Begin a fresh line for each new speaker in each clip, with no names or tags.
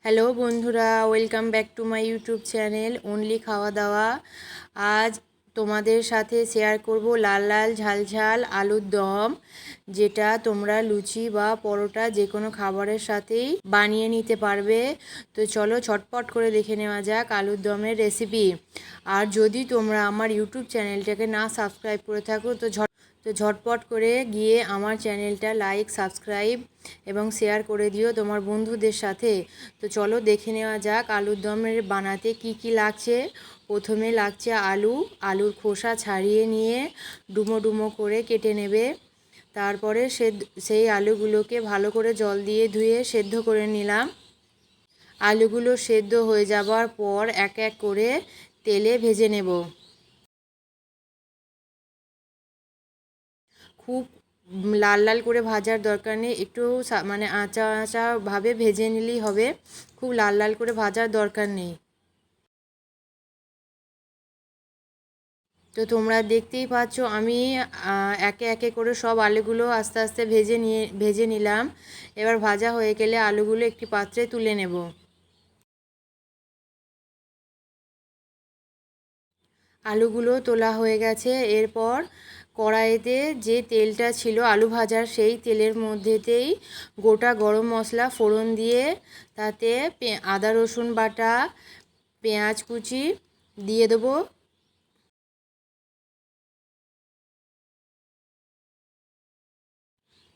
Hello বন্ধুরা, welcome back to my YouTube channel only খাওয়া দাওয়া। আজ তোমাদের সাথে শেয়ার করব লাল লাল ঝাল ঝাল আলুর দম, যেটা তোমরা লুচি বা পরোটা যে কোনো খাবারের সাথেই বানিয়ে নিতে পারবে। তো চলো ঝটপট করে দেখে নেওয়া যাক আলুর দমের রেসিপি। আর যদি তোমরা আমার ইউটিউব চ্যানেলটাকে না সাবস্ক্রাইব করে থাকো তো ঝটপট করে গিয়ে আমার চ্যানেলটা লাইক, সাবস্ক্রাইব এবং শেয়ার করে দিও তোমার বন্ধুদের সাথে। তো চলো দেখে নেওয়া যাক আলুর দমের বানাতে কি কি লাগছে। প্রথমে লাগছে আলুর খোসা ছাড়িয়ে নিয়ে ডুমো ডুমো করে কেটে নেবে। তারপরে সেই আলুগুলোকে ভালো করে জল দিয়ে ধুয়ে সেদ্ধ করে নিলাম। আলুগুলো সেদ্ধ হয়ে যাবার পর এক এক করে তেলে ভেজে নেব। খুব লাল লাল করে ভাজার দরকার নেই, একটু মানে আঁচা আঁচাভাবে ভেজে নিলেই হবে, খুব লাল লাল করে ভাজার দরকার নেই। তো তোমরা দেখতেই পাচ্ছ আমি একে একে করে সব আলুগুলো আস্তে আস্তে ভেজে নিলাম। এবার ভাজা হয়ে গেলে আলুগুলো একটি পাত্রে তুলে নেব। আলুগুলো তোলা হয়ে গেছে। এরপর কড়াইতে যে তেলটা ছিল আলু ভাজার, সেই তেলের মধ্যেতেই গোটা গরম মশলা ফোড়ন দিয়ে তাতে আদা রসুন বাটা, পেঁয়াজ কুচি দিয়ে দেবো।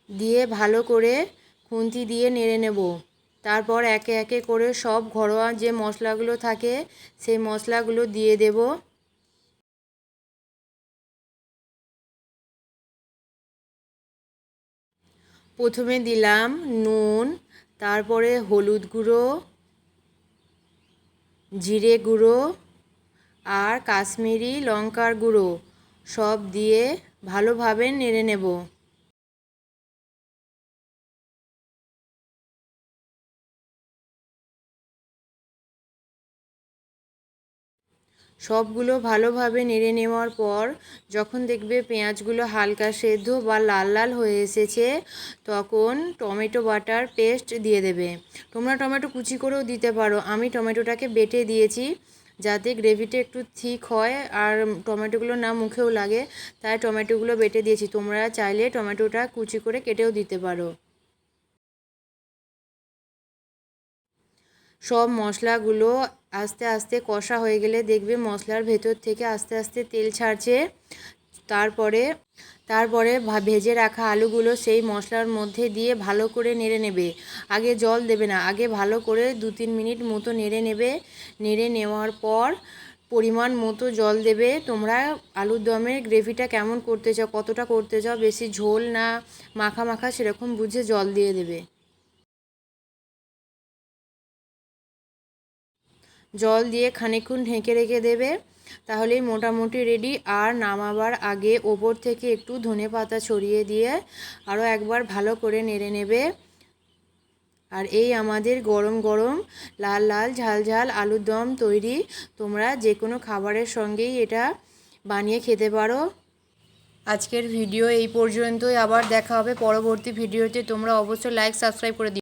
দিয়ে ভালো করে খুন্তি দিয়ে নেড়ে নেব। তারপর একে একে করে সব ঘরোয়া যে মশলাগুলো থাকে সেই মশলাগুলো দিয়ে দেব। প্রথমে দিলাম নুন, তারপরে হলুদ গুঁড়ো, জিরে গুঁড়ো আর কাশ্মীরি লঙ্কার গুঁড়ো সব দিয়ে ভালোভাবে নেড়ে নেব। সবগুলো ভালোভাবে নেড়ে নেওয়ার পর যখন দেখবে পেঁয়াজগুলো হালকা সেদ্ধ বা লাল লাল হয়ে এসেছে, তখন টমেটো বাটার পেস্ট দিয়ে দেবে। তোমরা টমেটো কুচি করেও দিতে পারো, আমি টমেটোটাকে বেটে দিয়েছি যাতে গ্রেভিটা একটু থিক হয় আর টমেটোগুলো না মুখেও লাগে, তাই টমেটোগুলো বেটে দিয়েছি। তোমরা চাইলে টমেটোটা কুচি করে কেটেও দিতে পারো। সব মশলাগুলো আস্তে আস্তে কষা হয়ে গেলে দেখবে মশলার ভেতর থেকে আস্তে আস্তে তেল ছাড়ছে। তারপরে তারপরে ভেজে রাখা আলুগুলো সেই মশলার মধ্যে দিয়ে ভালো করে নেড়ে নেবে। আগে জল দেবে না, আগে ভালো করে 2-3 মিনিট মতো নেড়ে নেবে। নেড়ে নেওয়ার পর পরিমাণ মতো জল দেবে। তোমরা আলুর দমের গ্রেভিটা কেমন করতে চাও, কতটা করতে চাও, বেশি ঝোল না মাখা মাখা, সেরকম বুঝে জল দিয়ে দেবে। জল দিয়ে খানিকক্ষণ ঢেকে রেখে দেবে, তাহলেই মোটামুটি রেডি। আর নামাবার আগে ওপর থেকে একটু ধনেপাতা ছড়িয়ে দিয়ে আরও একবার ভালো করে নেড়ে নেবে। আর এই আমাদের গরম গরম লাল লাল ঝাল ঝাল আলুর দম তৈরি। তোমরা যে কোনো খাবারের সঙ্গেই এটা বানিয়ে খেতে পারো। আজকের ভিডিও এই পর্যন্তই, আবার দেখা হবে পরবর্তী ভিডিওতে। তোমরা অবশ্যই লাইক, সাবস্ক্রাইব করে দিও।